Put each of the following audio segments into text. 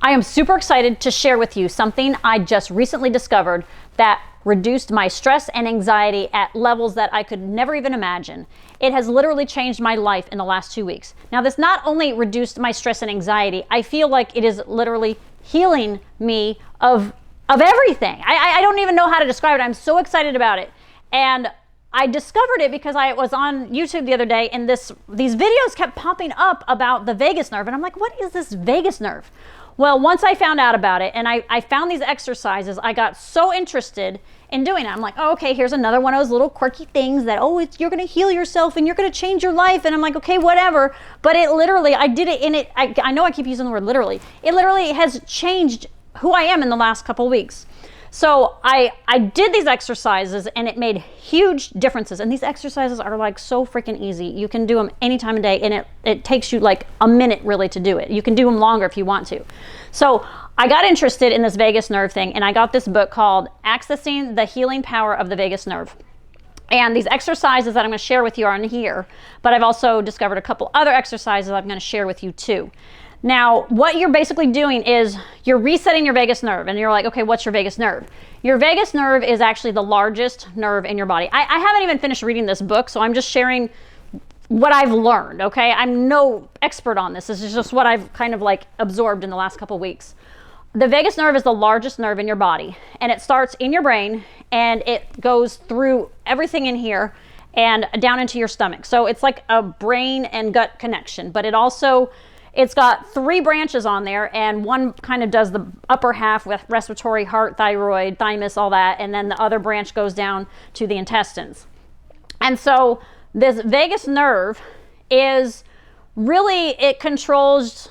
I am super excited to share with you something I just recently discovered that reduced my stress and anxiety at levels that I could never even imagine. It has literally changed my life in the last 2 weeks. Now, this not only reduced my stress and anxiety, I feel like it is literally healing me of everything. I don't even know how to describe it. I'm so excited about it. And I discovered it because I was on YouTube the other day and these videos kept popping up about the vagus nerve. And I'm like, what is this vagus nerve? Well, once I found out about it and I found these exercises, I got so interested in doing it. I'm like, oh, okay, here's another one of those little quirky things that, you're going to heal yourself and you're going to change your life. And I'm like, okay, whatever. But it literally, I did it in it. I know I keep using the word literally. It literally has changed who I am in the last couple of weeks. So I did these exercises and it made huge differences. And these exercises are like so freaking easy. You can do them any time of day and it takes you like a minute really to do it. You can do them longer if you want to. So I got interested in this vagus nerve thing and I got this book called Accessing the Healing Power of the Vagus Nerve. And these exercises that I'm going to share with you are in here, but I've also discovered a couple other exercises I'm going to share with you too. Now, what you're basically doing is you're resetting your vagus nerve and you're like, okay, what's your vagus nerve? Your vagus nerve is actually the largest nerve in your body. I haven't even finished reading this book, so I'm just sharing what I've learned, okay? I'm no expert on this. This is just what I've kind of like absorbed in the last couple weeks. The vagus nerve is the largest nerve in your body and it starts in your brain and it goes through everything in here and down into your stomach. So it's like a brain and gut connection, but it's got 3 branches on there and one kind of does the upper half with respiratory, heart, thyroid, thymus, all that. And then the other branch goes down to the intestines. And so this vagus nerve is really, it controls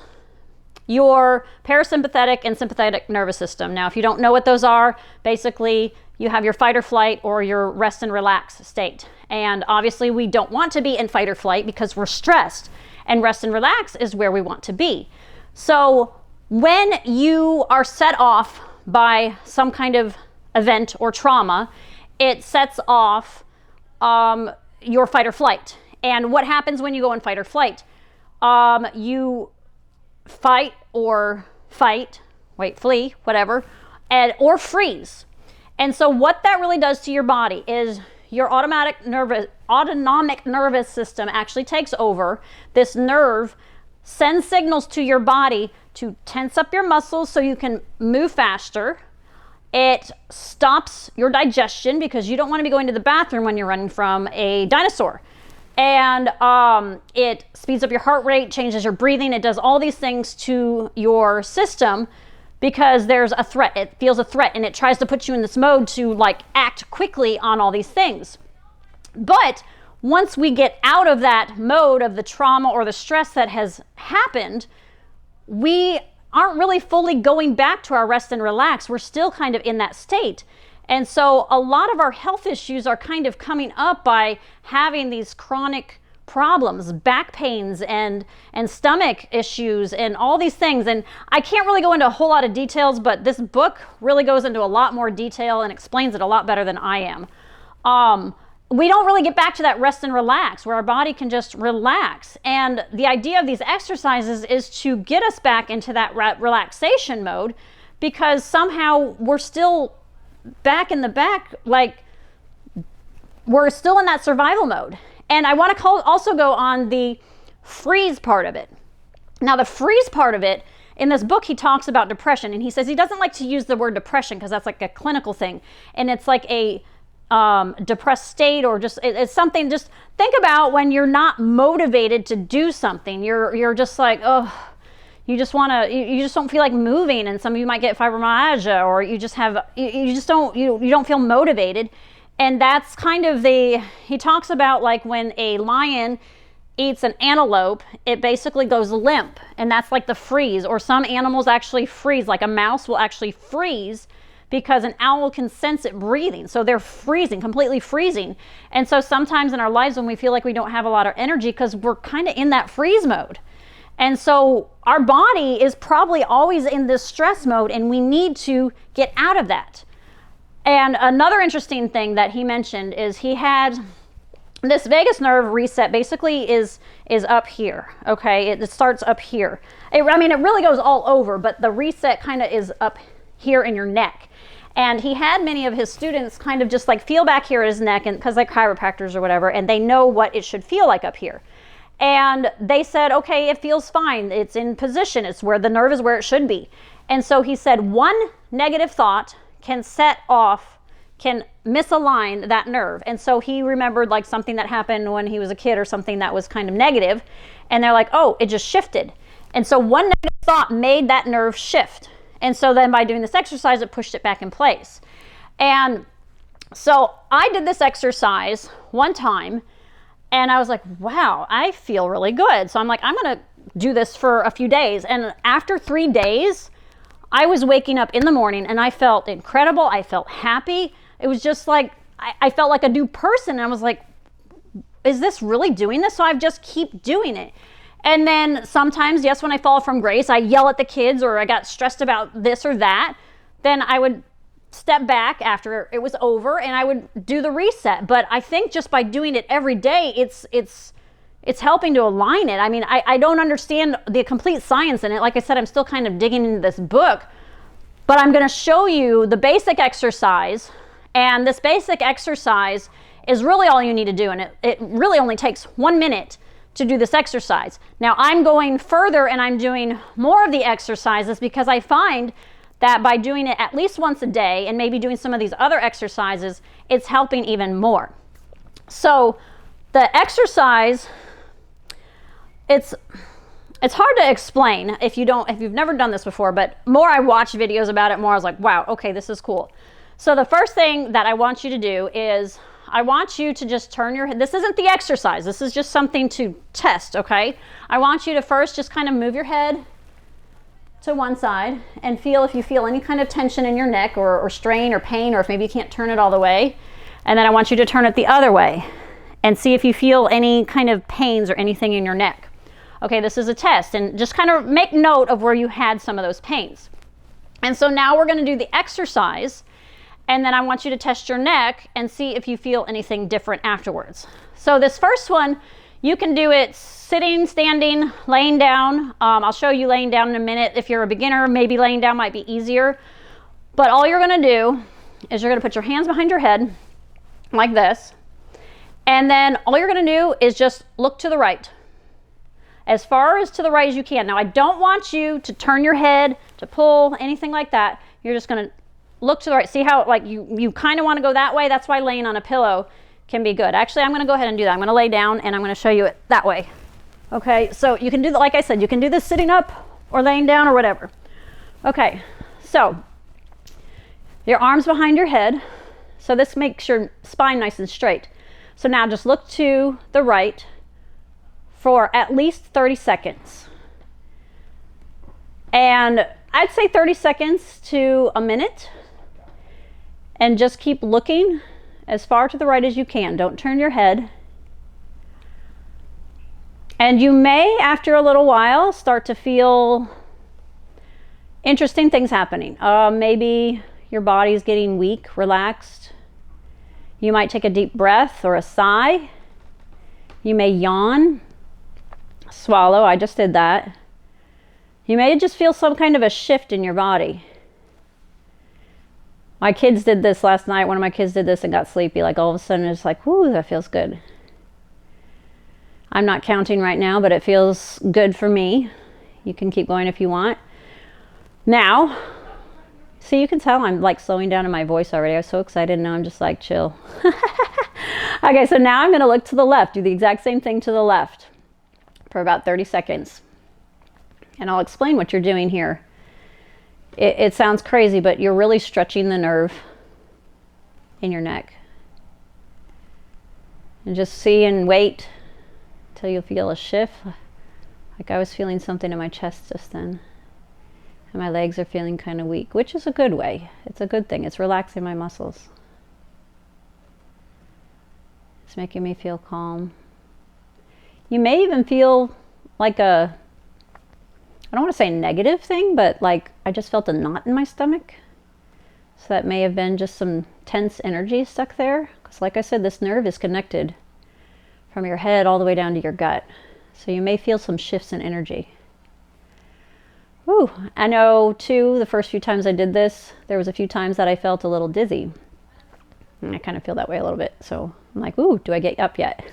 your parasympathetic and sympathetic nervous system. Now, if you don't know what those are, basically you have your fight or flight or your rest and relax state. And obviously we don't want to be in fight or flight because we're stressed. And rest and relax is where we want to be. So when you are set off by some kind of event or trauma, it sets off your fight or flight. And what happens when you go in fight or flight? You fight or flee, whatever, or freeze. And so what that really does to your body is your autonomic nervous system actually takes over. This nerve sends signals to your body to tense up your muscles so you can move faster. It stops your digestion because you don't want to be going to the bathroom when you're running from a dinosaur. And it speeds up your heart rate, changes your breathing. It does all these things to your system because there's a threat. It feels a threat and it tries to put you in this mode to like act quickly on all these things. But once we get out of that mode of the trauma or the stress that has happened, we aren't really fully going back to our rest and relax. We're still kind of in that state. And so a lot of our health issues are kind of coming up by having these chronic problems, back pains and stomach issues and all these things. And I can't really go into a whole lot of details, but this book really goes into a lot more detail and explains it a lot better than I am. We don't really get back to that rest and relax where our body can just relax. And the idea of these exercises is to get us back into that relaxation mode because somehow we're still back in the back, like we're still in that survival mode. And I want to also go on the freeze part of it. Now, the freeze part of it, in this book, he talks about depression. And he says he doesn't like to use the word depression because that's like a clinical thing. And it's like a depressed state or just, it's something, just think about when you're not motivated to do something. You're just like, oh, you just want to, you just don't feel like moving. And some of you might get fibromyalgia or you just have, you just don't, you don't feel motivated. And that's kind of he talks about like when a lion eats an antelope, it basically goes limp. And that's like the freeze. Or some animals actually freeze, like a mouse will actually freeze because an owl can sense it breathing. So they're freezing, completely freezing. And so sometimes in our lives when we feel like we don't have a lot of energy because we're kind of in that freeze mode. And so our body is probably always in this stress mode and we need to get out of that. And another interesting thing that he mentioned is he had this vagus nerve reset basically is up here, okay? It starts up here. I mean, it really goes all over, but the reset kind of is up here in your neck. And he had many of his students kind of just like feel back here at his neck, and because they're chiropractors or whatever, and they know what it should feel like up here. And they said, okay, it feels fine. It's in position. It's where the nerve is where it should be. And so he said one negative thought can set off, can misalign that nerve. And so he remembered like something that happened when he was a kid or something that was kind of negative. And they're like, oh, it just shifted. And so one negative thought made that nerve shift. And so then by doing this exercise, it pushed it back in place. And so I did this exercise one time, and I was like, wow, I feel really good. So I'm like, I'm going to do this for a few days. And after 3 days, I was waking up in the morning and I felt incredible. I felt happy. It was just like, I felt like a new person. And I was like, is this really doing this? So I just keep doing it. And then sometimes, yes, when I fall from grace, I yell at the kids or I got stressed about this or that. Then I would step back after it was over and I would do the reset. But I think just by doing it every day, it's helping to align it. I mean, I don't understand the complete science in it. Like I said, I'm still kind of digging into this book, but I'm going to show you the basic exercise. And this basic exercise is really all you need to do. And it really only takes 1 minute to do this exercise. Now I'm going further and I'm doing more of the exercises because I find that by doing it at least once a day and maybe doing some of these other exercises, it's helping even more. So the exercise, it's hard to explain if you've never done this before, but more I watched videos about it, more I was like, wow, okay, this is cool. So the first thing that I want you to do is I want you to just turn your head. This isn't the exercise. This is just something to test, okay? I want you to first just kind of move your head to one side and feel if you feel any kind of tension in your neck or strain or pain, or if maybe you can't turn it all the way. And then I want you to turn it the other way and see if you feel any kind of pains or anything in your neck. Okay, this is a test, and just kind of make note of where you had some of those pains. And so now we're going to do the exercise, and then I want you to test your neck and see if you feel anything different afterwards. So this first one, you can do it sitting, standing, laying down. I'll show you laying down in a minute. If you're a beginner, maybe laying down might be easier. But all you're going to do is you're going to put your hands behind your head like this. And then all you're going to do is just look to the right, as far as to the right as you can. Now, I don't want you to turn your head, to pull, anything like that. You're just going to look to the right. See how like you kind of want to go that way? That's why laying on a pillow can be good. Actually, I'm going to go ahead and do that. I'm going to lay down and I'm going to show you it that way. Okay, so you can do that, like I said, you can do this sitting up or laying down or whatever. Okay, so your arms behind your head. So this makes your spine nice and straight. So now just look to the right for at least 30 seconds. And I'd say 30 seconds to a minute. And just keep looking as far to the right as you can. Don't turn your head. And you may, after a little while, start to feel interesting things happening. Maybe your body's getting weak, relaxed. You might take a deep breath or a sigh. You may yawn, swallow. I just did that. You may just feel some kind of a shift in your body. My kids did this last night. One of my kids did this and got sleepy. Like all of a sudden it's like, whoo, that feels good. I'm not counting right now, but it feels good for me. You can keep going if you want. Now, see, you can tell I'm like slowing down in my voice already. I was so excited. Now I'm just like, chill. Okay, so now I'm going to look to the left. Do the exact same thing to the left for about 30 seconds. And I'll explain what you're doing here. It sounds crazy, but you're really stretching the nerve in your neck. And just see and wait till you feel a shift. Like I was feeling something in my chest just then. And my legs are feeling kind of weak, which is a good way. It's a good thing. It's relaxing my muscles. It's making me feel calm. You may even feel like a, I don't want to say negative thing, but like I just felt a knot in my stomach. So that may have been just some tense energy stuck there. Because like I said, this nerve is connected from your head all the way down to your gut. So you may feel some shifts in energy. Ooh, I know too, the first few times I did this, there was a few times that I felt a little dizzy. And I kind of feel that way a little bit. So I'm like, ooh, do I get up yet?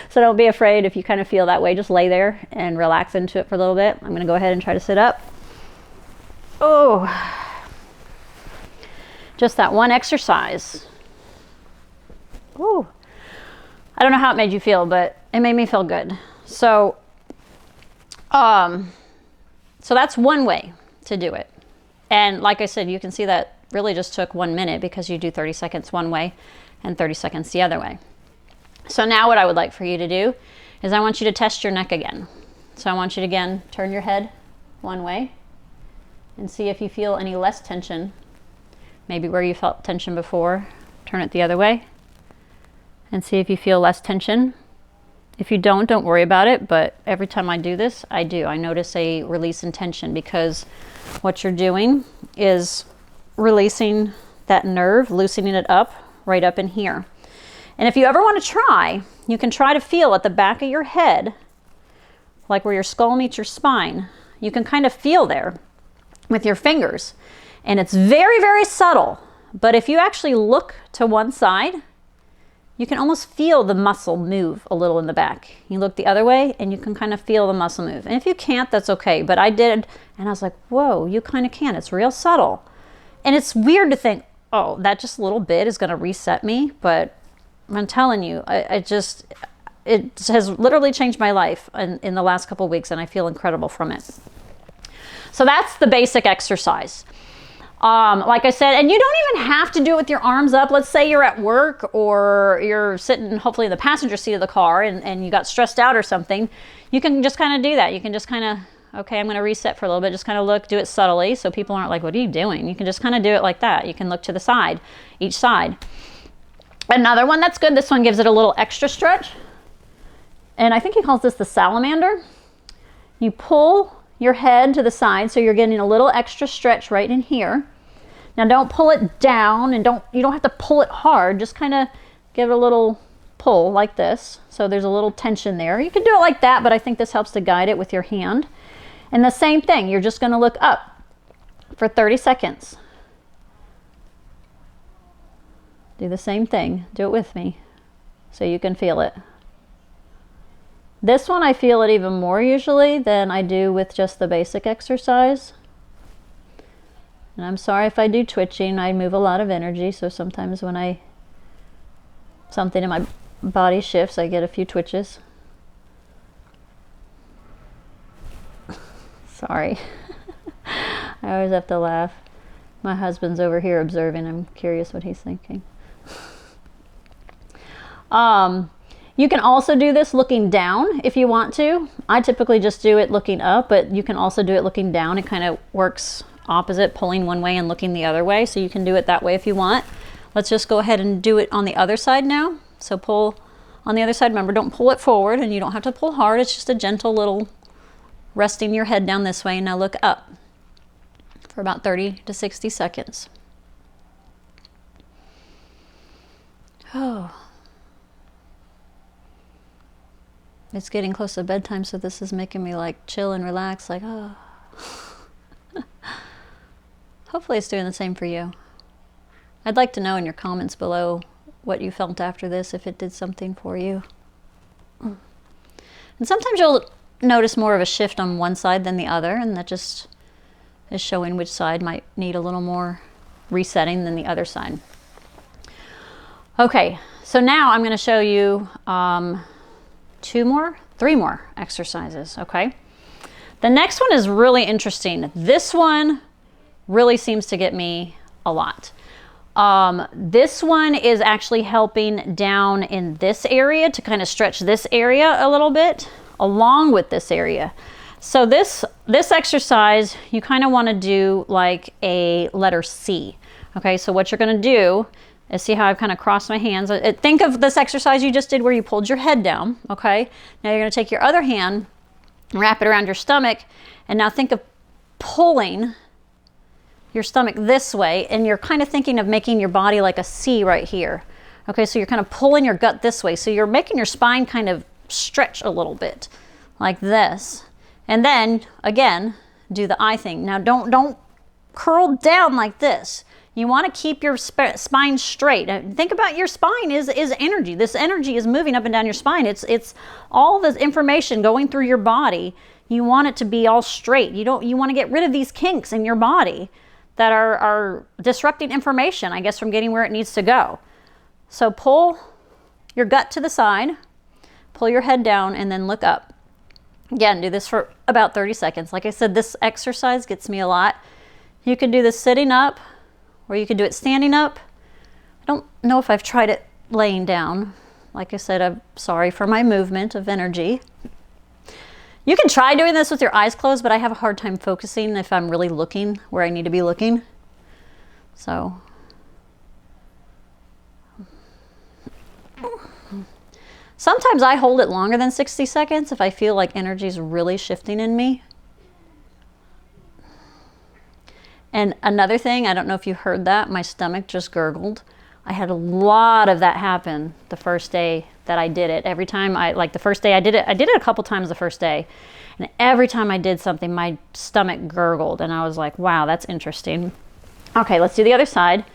So don't be afraid if you kind of feel that way. Just lay there and relax into it for a little bit. I'm going to go ahead and try to sit up. Oh, just that one exercise. Ooh, I don't know how it made you feel, but it made me feel good. So, so that's one way to do it. And like I said, you can see that really just took 1 minute because you do 30 seconds one way and 30 seconds the other way. So now what I would like for you to do is I want you to test your neck again. So I want you to again turn your head one way and see if you feel any less tension. Maybe where you felt tension before, turn it the other way and see if you feel less tension. If you don't worry about it, but every time I do this, I notice a release in tension, because what you're doing is releasing that nerve, loosening it up right up in here. And if you ever want to try, you can try to feel at the back of your head, like where your skull meets your spine. You can kind of feel there with your fingers. And it's very, very subtle. But if you actually look to one side, you can almost feel the muscle move a little in the back. You look the other way and you can kind of feel the muscle move. And if you can't, that's okay. But I did, and I was like, whoa, you kind of can. It's real subtle. And it's weird to think, oh, that just a little bit is going to reset me. But I'm telling you, it has literally changed my life in the last couple of weeks, and I feel incredible from it. So that's the basic exercise. Like I said, and you don't even have to do it with your arms up. Let's say you're at work or you're sitting hopefully in the passenger seat of the car and you got stressed out or something. You can just kind of do that. You can just kind of, okay, I'm going to reset for a little bit. Just kind of look, do it subtly so people aren't like, what are you doing? You can just kind of do it like that. You can look to the side, each side. Another one that's good, this one gives it a little extra stretch. And I think he calls this the salamander. You pull your head to the side so you're getting a little extra stretch right in here. Now don't pull it down, and you don't have to pull it hard. Just kind of give it a little pull like this. So there's a little tension there. You can do it like that, but I think this helps to guide it with your hand. And the same thing, you're just going to look up for 30 seconds. Do the same thing. Do it with me so you can feel it. This one I feel it even more usually than I do with just the basic exercise. And I'm sorry if I do twitching. I move a lot of energy, so sometimes when something in my body shifts, I get a few twitches. Sorry. I always have to laugh. My husband's over here observing. I'm curious what he's thinking. You can also do this looking down if you want to. I typically just do it looking up, but you can also do it looking down. It kind of works opposite, pulling one way and looking the other way. So you can do it that way if you want. Let's just go ahead and do it on the other side now. So pull on the other side. Remember, don't pull it forward, and you don't have to pull hard. It's just a gentle little resting your head down this way. Now look up for about 30 to 60 seconds. Oh. It's getting close to bedtime, so this is making me like chill and relax, like, oh. Hopefully it's doing the same for you. I'd like to know in your comments below what you felt after this, if it did something for you. And sometimes you'll notice more of a shift on one side than the other, and that just is showing which side might need a little more resetting than the other side. Okay, so now I'm going to show you three more exercises, okay? The next one is really interesting. This one really seems to get me a lot. This one is actually helping down in this area to kind of stretch this area a little bit along with this area. So this exercise, you kind of want to do like a letter C. Okay, so what you're going to do is, see how I've kind of crossed my hands. Think of this exercise you just did where you pulled your head down, okay? Now you're going to take your other hand, wrap it around your stomach, and now think of pulling your stomach this way, and you're kind of thinking of making your body like a C right here. Okay, so you're kind of pulling your gut this way. So you're making your spine kind of stretch a little bit like this. And then again, do the eye thing. Now don't curl down like this. You want to keep your spine straight. Think about your spine is energy. This energy is moving up and down your spine. It's all this information going through your body. You want it to be all straight. You want to get rid of these kinks in your body that are disrupting information, I guess, from getting where it needs to go. So pull your gut to the side, pull your head down, and then look up. Again, do this for about 30 seconds. Like I said, this exercise gets me a lot. You can do this sitting up, or you can do it standing up. I don't know if I've tried it laying down. Like I said, I'm sorry for my movement of energy. You can try doing this with your eyes closed, but I have a hard time focusing if I'm really looking where I need to be looking. So, sometimes I hold it longer than 60 seconds if I feel like energy is really shifting in me. And another thing, I don't know if you heard that, my stomach just gurgled. I had a lot of that happen the first day that I did it. Every time the first day I did it a couple times the first day. And every time I did something, my stomach gurgled. And I was like, wow, that's interesting. Okay, let's do the other side.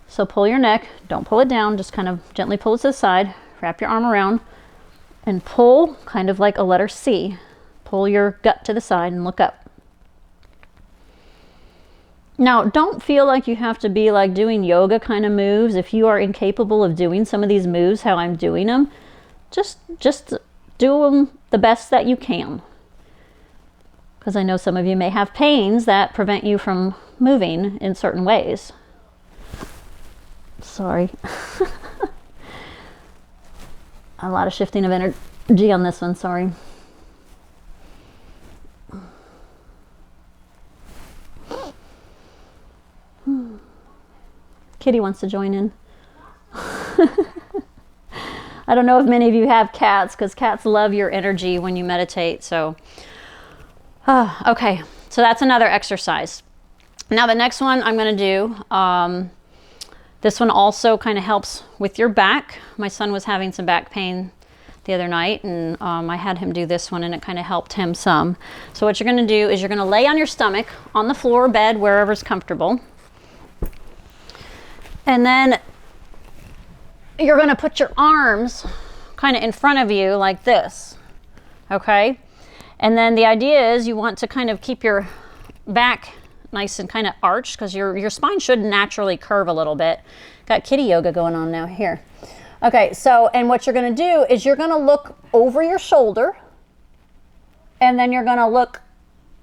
So pull your neck, don't pull it down, just kind of gently pull it to the side, wrap your arm around, and pull kind of like a letter C. Pull your gut to the side and look up. Now, don't feel like you have to be like doing yoga kind of moves. If you are incapable of doing some of these moves how I'm doing them, just do them the best that you can. Because I know some of you may have pains that prevent you from moving in certain ways. Sorry. A lot of shifting of energy on this one, sorry. Kitty wants to join in. I don't know if many of you have cats, because cats love your energy when you meditate. So, okay, so that's another exercise. Now the next one I'm going to do, this one also kind of helps with your back. My son was having some back pain the other night, and I had him do this one, and it kind of helped him some. So what you're going to do is you're going to lay on your stomach on the floor, bed, wherever's comfortable. And then you're going to put your arms kind of in front of you like this, okay? And then the idea is you want to kind of keep your back nice and kind of arched, because your spine should naturally curve a little bit. Got kitty yoga going on now here. Okay, so, and what you're going to do is you're going to look over your shoulder, and then you're going to look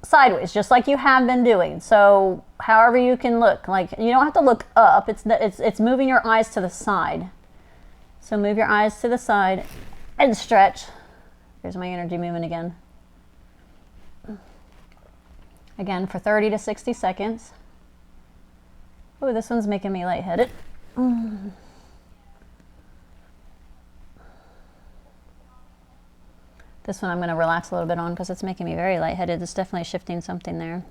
sideways, just like you have been doing. So however you can look, like you don't have to look up, it's moving your eyes to the side. So move your eyes to the side and stretch. There's my energy moving again. Again for 30 to 60 seconds. Oh, this one's making me lightheaded. This one I'm going to relax a little bit on because it's making me very lightheaded. It's definitely shifting something there.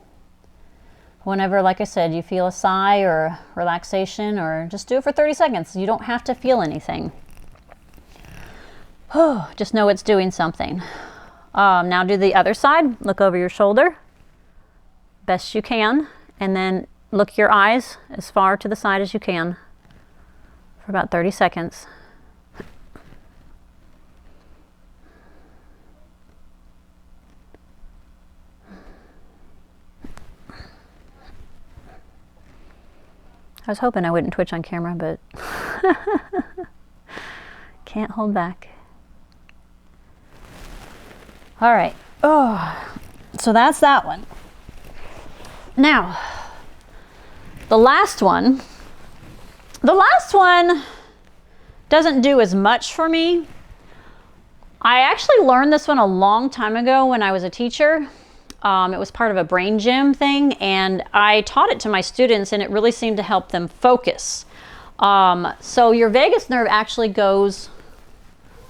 Whenever, like I said, you feel a sigh or relaxation, or just do it for 30 seconds. You don't have to feel anything. Just know it's doing something. Now do the other side. Look over your shoulder best you can, and then look your eyes as far to the side as you can for about 30 seconds. I was hoping I wouldn't twitch on camera, but can't hold back. All right. Oh, so that's that one. Now, the last one doesn't do as much for me. I actually learned this one a long time ago when I was a teacher. It was part of a brain gym thing, and I taught it to my students, and it really seemed to help them focus. So your vagus nerve actually goes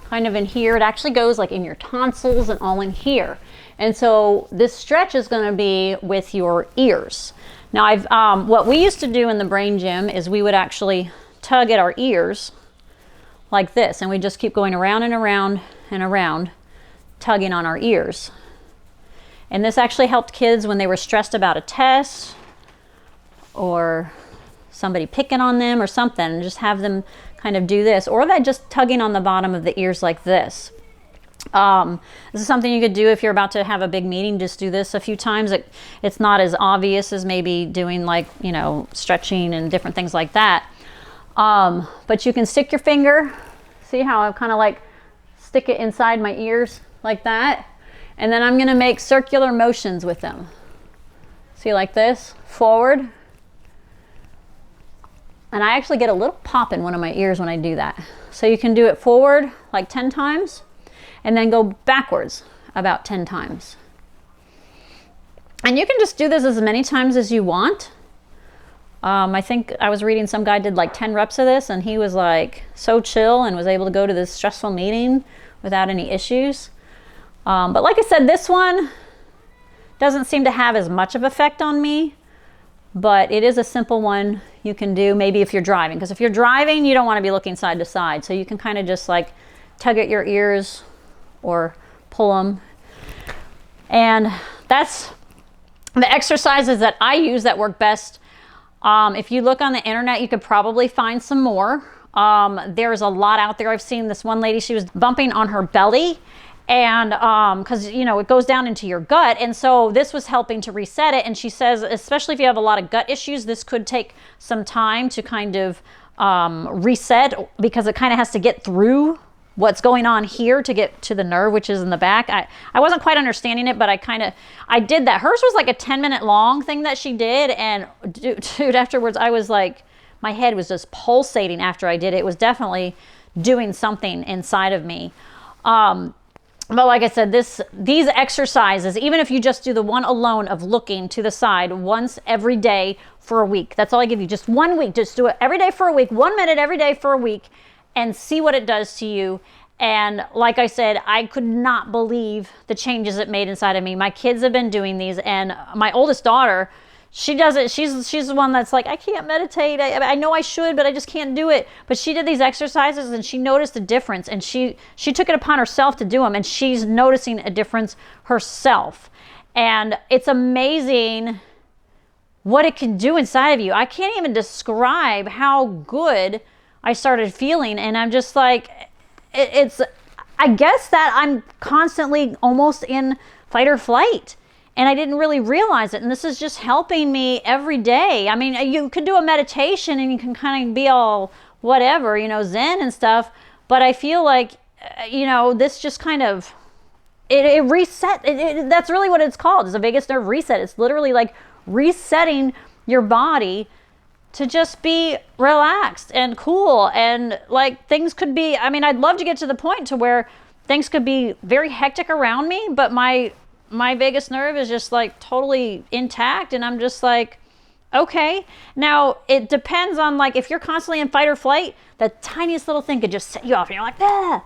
kind of in here. It actually goes like in your tonsils and all in here. And so this stretch is going to be with your ears. Now, what we used to do in the brain gym is we would actually tug at our ears like this, and we just keep going around and around and around, tugging on our ears. And this actually helped kids when they were stressed about a test or somebody picking on them or something, and just have them kind of do this, or that just tugging on the bottom of the ears like this. This is something you could do if you're about to have a big meeting. Just do this a few times. It's not as obvious as maybe doing, like, you know, stretching and different things like that. But you can stick your finger, see how I kind of like stick it inside my ears like that, and then I'm going to make circular motions with them. See, like this, forward. And I actually get a little pop in one of my ears when I do that. So you can do it forward like 10 times and then go backwards about 10 times. And you can just do this as many times as you want. I think I was reading some guy did like 10 reps of this, and he was like so chill and was able to go to this stressful meeting without any issues. But like I said, this one doesn't seem to have as much of effect on me, but it is a simple one you can do maybe if you're driving, because if you're driving, you don't want to be looking side to side. So you can kind of just like tug at your ears or pull them. And that's the exercises that I use that work best. If you look on the internet, you could probably find some more. There's a lot out there. I've seen this one lady, she was bumping on her belly, and because you know it goes down into your gut, and so this was helping to reset it. And she says, especially if you have a lot of gut issues, this could take some time to kind of reset, because it kind of has to get through what's going on here to get to the nerve, which is in the back. I wasn't quite understanding it, but I did that. Hers was like a 10-minute long thing that she did, and dude, afterwards I was like, my head was just pulsating after I did it. It was definitely doing something inside of me. But like I said, these exercises, even if you just do the one alone of looking to the side once every day for a week, that's all I give you, just 1 week. Just do it every day for a week, 1 minute every day for a week, and see what it does to you. And like I said, I could not believe the changes it made inside of me. My kids have been doing these, and my oldest daughter, she does it. She's the one that's like, I can't meditate. I know I should, but I just can't do it. But she did these exercises, and she noticed a difference, and she took it upon herself to do them, and she's noticing a difference herself. And it's amazing what it can do inside of you. I can't even describe how good I started feeling, and I'm just like, I guess that I'm constantly almost in fight or flight, and I didn't really realize it. And this is just helping me every day. I mean, you can do a meditation and you can kind of be all whatever, you know, Zen and stuff, but I feel like, you know, this just kind of, it reset. That's really what it's called. It's a vagus nerve reset. It's literally like resetting your body to just be relaxed and cool, and like things could be, I mean, I'd love to get to the point to where things could be very hectic around me, but my vagus nerve is just like totally intact, and I'm just like, okay. Now it depends on, like, if you're constantly in fight or flight, the tiniest little thing could just set you off and you're like, ah.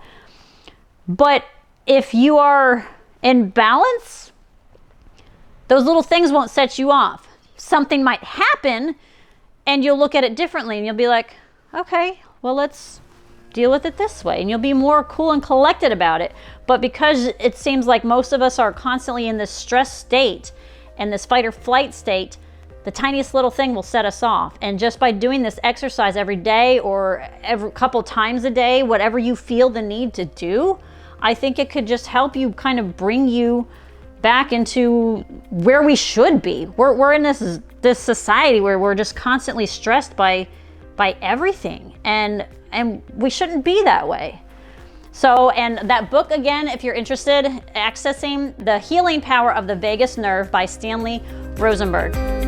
But if you are in balance, those little things won't set you off. Something might happen and you'll look at it differently, and you'll be like, okay, well, let's deal with it this way. And you'll be more cool and collected about it. But because it seems like most of us are constantly in this stress state and this fight or flight state, the tiniest little thing will set us off. And just by doing this exercise every day or every couple times a day, whatever you feel the need to do, I think it could just help you kind of bring you back into where we should be. We're in this society where we're just constantly stressed by everything, and we shouldn't be that way. So, and that book, again, if you're interested, Accessing the Healing Power of the Vagus Nerve by Stanley Rosenberg.